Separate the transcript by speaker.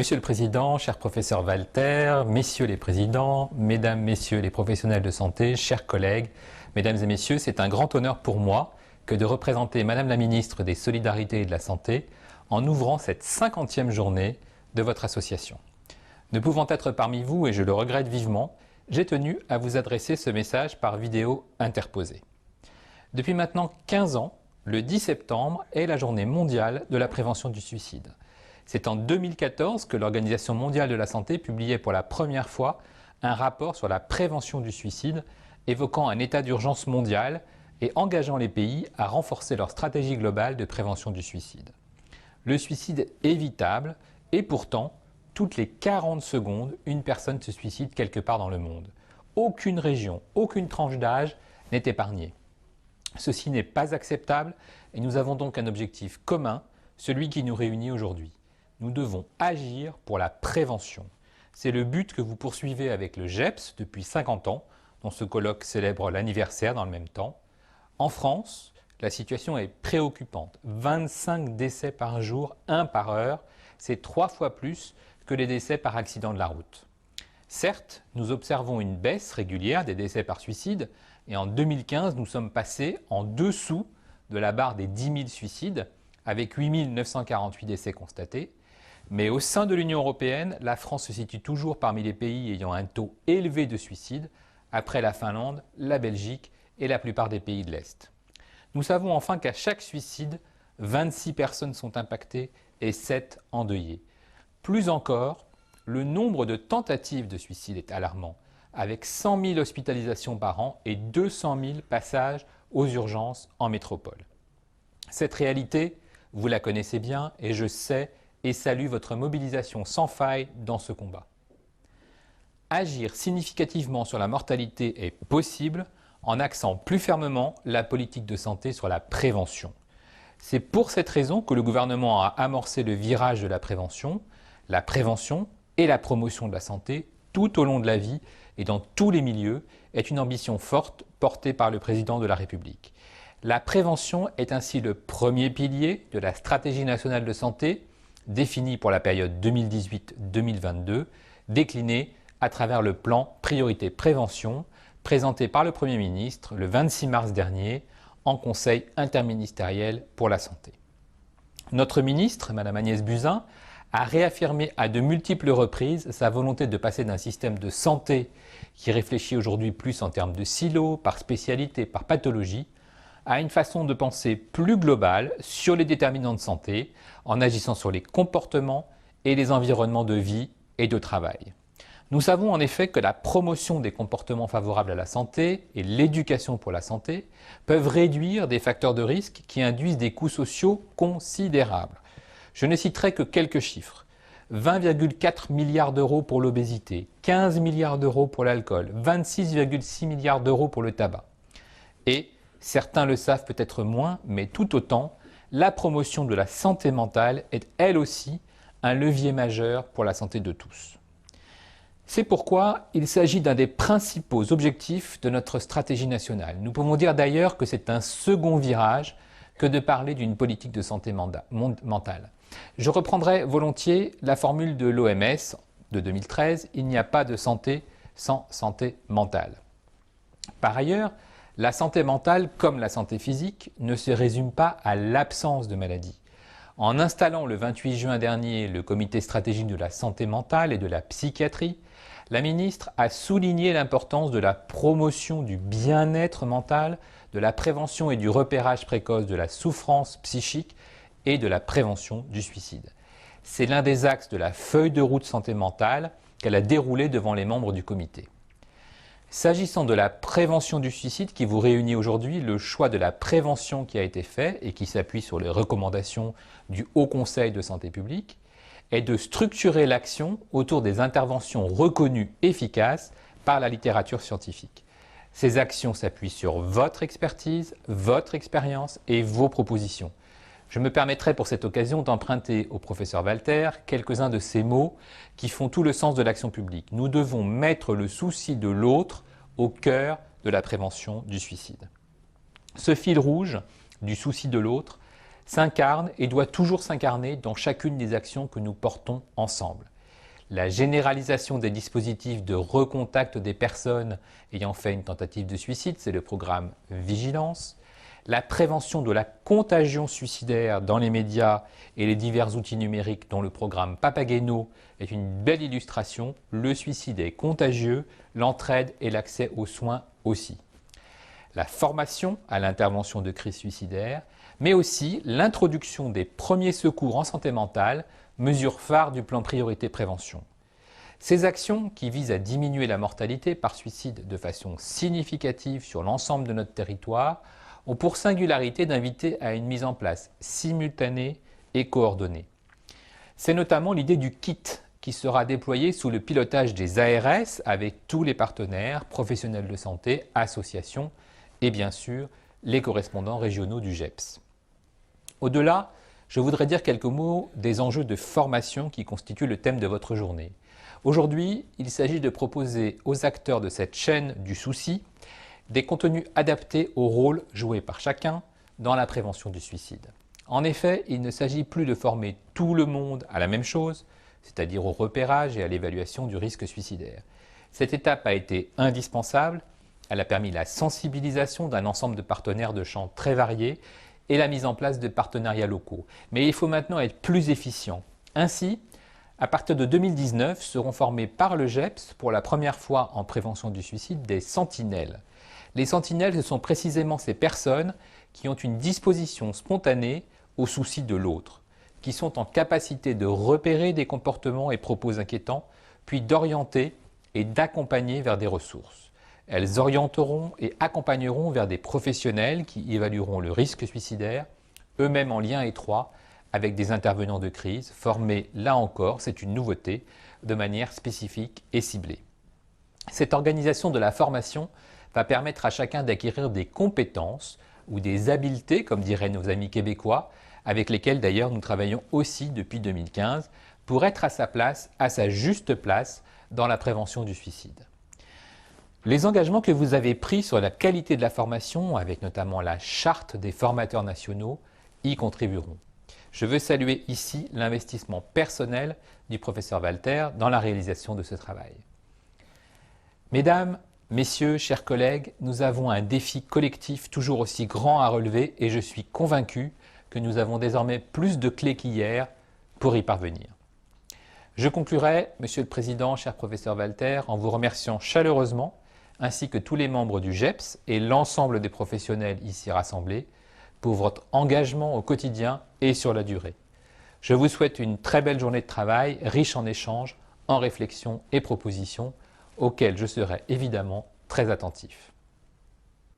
Speaker 1: Monsieur le Président, cher professeur Walter, messieurs les présidents, mesdames, messieurs les professionnels de santé, chers collègues, mesdames et messieurs, c'est un grand honneur pour moi que de représenter Madame la Ministre des Solidarités et de la Santé en ouvrant cette 50e journée de votre association. Ne pouvant être parmi vous, et je le regrette vivement, j'ai tenu à vous adresser ce message par vidéo interposée. Depuis maintenant 15 ans, le 10 septembre est la journée mondiale de la prévention du suicide. C'est en 2014 que l'Organisation mondiale de la santé publiait pour la première fois un rapport sur la prévention du suicide, évoquant un état d'urgence mondial et engageant les pays à renforcer leur stratégie globale de prévention du suicide. Le suicide est évitable et pourtant, toutes les 40 secondes, une personne se suicide quelque part dans le monde. Aucune région, aucune tranche d'âge n'est épargnée. Ceci n'est pas acceptable et nous avons donc un objectif commun, celui qui nous réunit aujourd'hui. Nous devons agir pour la prévention. C'est le but que vous poursuivez avec le GEPS depuis 50 ans, dont ce colloque célèbre l'anniversaire dans le même temps. En France, la situation est préoccupante. 25 décès par jour, 1 par heure. C'est 3 fois plus que les décès par accident de la route. Certes, nous observons une baisse régulière des décès par suicide et en 2015, nous sommes passés en dessous de la barre des 10 000 suicides avec 8 948 décès constatés. Mais au sein de l'Union européenne, la France se situe toujours parmi les pays ayant un taux élevé de suicide, après la Finlande, la Belgique et la plupart des pays de l'Est. Nous savons enfin qu'à chaque suicide, 26 personnes sont impactées et 7 endeuillées. Plus encore, le nombre de tentatives de suicide est alarmant, avec 100 000 hospitalisations par an et 200 000 passages aux urgences en métropole. Cette réalité, vous la connaissez bien et je sais et salue votre mobilisation sans faille dans ce combat. Agir significativement sur la mortalité est possible en axant plus fermement la politique de santé sur la prévention. C'est pour cette raison que le gouvernement a amorcé le virage de la prévention et la promotion de la santé tout au long de la vie et dans tous les milieux est une ambition forte portée par le président de la République. La prévention est ainsi le premier pilier de la stratégie nationale de santé définie pour la période 2018-2022, déclinée à travers le plan Priorité Prévention, présenté par le Premier ministre le 26 mars dernier en Conseil interministériel pour la santé. Notre ministre, Mme Agnès Buzyn, a réaffirmé à de multiples reprises sa volonté de passer d'un système de santé qui réfléchit aujourd'hui plus en termes de silos, par spécialité, par pathologie, à une façon de penser plus globale sur les déterminants de santé en agissant sur les comportements et les environnements de vie et de travail. Nous savons en effet que la promotion des comportements favorables à la santé et l'éducation pour la santé peuvent réduire des facteurs de risque qui induisent des coûts sociaux considérables. Je ne citerai que quelques chiffres. 20,4 milliards d'euros pour l'obésité, 15 milliards d'euros pour l'alcool, 26,6 milliards d'euros pour le tabac. Et certains le savent peut-être moins, mais tout autant, la promotion de la santé mentale est elle aussi un levier majeur pour la santé de tous. C'est pourquoi il s'agit d'un des principaux objectifs de notre stratégie nationale. Nous pouvons dire d'ailleurs que c'est un second virage que de parler d'une politique de santé mentale. Je reprendrai volontiers la formule de l'OMS de 2013, il n'y a pas de santé sans santé mentale. Par ailleurs, la santé mentale, comme la santé physique, ne se résume pas à l'absence de maladie. En installant le 28 juin dernier le comité stratégique de la santé mentale et de la psychiatrie, la ministre a souligné l'importance de la promotion du bien-être mental, de la prévention et du repérage précoce de la souffrance psychique et de la prévention du suicide. C'est l'un des axes de la feuille de route santé mentale qu'elle a déroulée devant les membres du comité. S'agissant de la prévention du suicide qui vous réunit aujourd'hui, le choix de la prévention qui a été fait et qui s'appuie sur les recommandations du Haut Conseil de santé publique est de structurer l'action autour des interventions reconnues efficaces par la littérature scientifique. Ces actions s'appuient sur votre expertise, votre expérience et vos propositions. Je me permettrai pour cette occasion d'emprunter au professeur Walter quelques-uns de ces mots qui font tout le sens de l'action publique. Nous devons mettre le souci de l'autre au cœur de la prévention du suicide. Ce fil rouge du souci de l'autre, s'incarne et doit toujours s'incarner dans chacune des actions que nous portons ensemble. La généralisation des dispositifs de recontact des personnes ayant fait une tentative de suicide, c'est le programme Vigilance. La prévention de la contagion suicidaire dans les médias et les divers outils numériques dont le programme Papageno est une belle illustration. Le suicide est contagieux, l'entraide et l'accès aux soins aussi. La formation à l'intervention de crise suicidaire, mais aussi l'introduction des premiers secours en santé mentale, mesure phare du plan priorité prévention. Ces actions, qui visent à diminuer la mortalité par suicide de façon significative sur l'ensemble de notre territoire, ont pour singularité d'inviter à une mise en place simultanée et coordonnée. C'est notamment l'idée du KIT qui sera déployé sous le pilotage des ARS avec tous les partenaires, professionnels de santé, associations et bien sûr les correspondants régionaux du GEPS. Au-delà, je voudrais dire quelques mots des enjeux de formation qui constituent le thème de votre journée. Aujourd'hui, il s'agit de proposer aux acteurs de cette chaîne du souci des contenus adaptés au rôle joué par chacun dans la prévention du suicide. En effet, il ne s'agit plus de former tout le monde à la même chose, c'est-à-dire au repérage et à l'évaluation du risque suicidaire. Cette étape a été indispensable, elle a permis la sensibilisation d'un ensemble de partenaires de champs très variés et la mise en place de partenariats locaux. Mais il faut maintenant être plus efficient. Ainsi, à partir de 2019, seront formés par le GEPS, pour la première fois en prévention du suicide, des sentinelles. Les sentinelles, ce sont précisément ces personnes qui ont une disposition spontanée au souci de l'autre, qui sont en capacité de repérer des comportements et propos inquiétants, puis d'orienter et d'accompagner vers des ressources. Elles orienteront et accompagneront vers des professionnels qui évalueront le risque suicidaire, eux-mêmes en lien étroit avec des intervenants de crise, formés, là encore, c'est une nouveauté, de manière spécifique et ciblée. Cette organisation de la formation va permettre à chacun d'acquérir des compétences ou des habiletés, comme diraient nos amis québécois, avec lesquels d'ailleurs nous travaillons aussi depuis 2015, pour être à sa place, à sa juste place, dans la prévention du suicide. Les engagements que vous avez pris sur la qualité de la formation, avec notamment la charte des formateurs nationaux, y contribueront. Je veux saluer ici l'investissement personnel du professeur Walter dans la réalisation de ce travail. Mesdames, Messieurs, chers collègues, nous avons un défi collectif toujours aussi grand à relever et je suis convaincu que nous avons désormais plus de clés qu'hier pour y parvenir. Je conclurai, Monsieur le Président, cher professeur Walter, en vous remerciant chaleureusement, ainsi que tous les membres du GEPS et l'ensemble des professionnels ici rassemblés, pour votre engagement au quotidien et sur la durée. Je vous souhaite une très belle journée de travail, riche en échanges, en réflexions et propositions, auxquelles je serai évidemment très attentif.